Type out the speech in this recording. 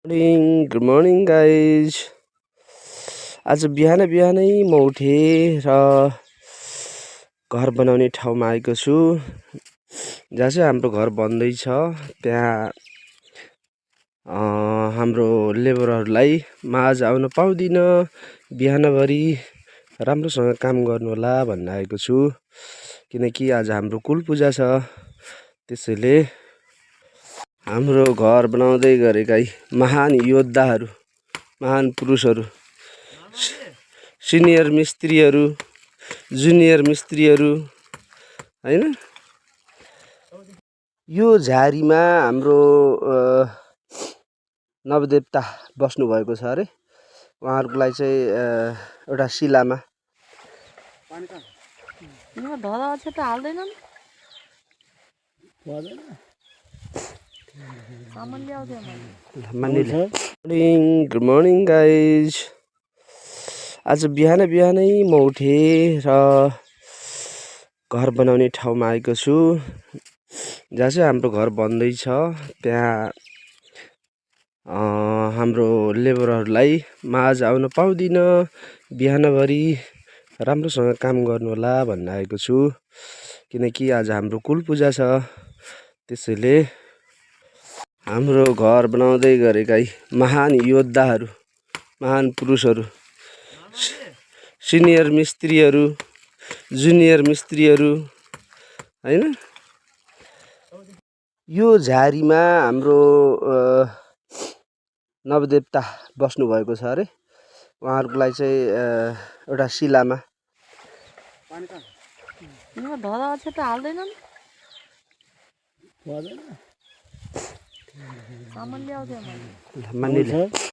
Good morning guys. आज बिहानै म उठेँ र घर बनाउने ठाउँमा आएको छु, जहाँ चाहिँ हाम्रो घर बन्दैछ। त्यहाँ हाम्रो लेबरहरूलाई माझ आउन पाउँदिनँ। बिहानभरि राम्रोसँग काम गर्नु होला भन्न आएको छु, किनकि आज हाम्रो कुल पूजा छ। त्यसैले हाम्रो घर बनाउँदै गरेका महान योद्धाहरू, महान पुरुषहरू, सिनियर मिस्त्रीहरू, जुनियर मिस्त्रीहरू हैन, यो झारीमा हाम्रो नवदेवता बस्नु भएको छ अरे। उहाँहरूको लागि चाहिँ एउटा शिलामा गुड मर्निङ गाइज। आज बिहानै म उठेँ र घर बनाउने ठाउँमा आएको छु, जहाँ चाहिँ हाम्रो घर बन्दैछ। त्यहाँ हाम्रो लेबरहरूलाई माझ आउन पाउँदिनँ। बिहानभरि राम्रोसँग काम गर्नु होला भन्न आएको छु, किनकि आज हाम्रो कुल पूजा छ। त्यसैले हाम्रो घर बनाउँदै गरेका महान योद्धाहरू, महान पुरुषहरू, सिनियर मिस्त्रीहरू, जुनियर मिस्त्रीहरू हैन, यो झारीमा हाम्रो नवदेवता बस्नु भएको छ अरे। उहाँहरूको लागि चाहिँ एउटा शिलामा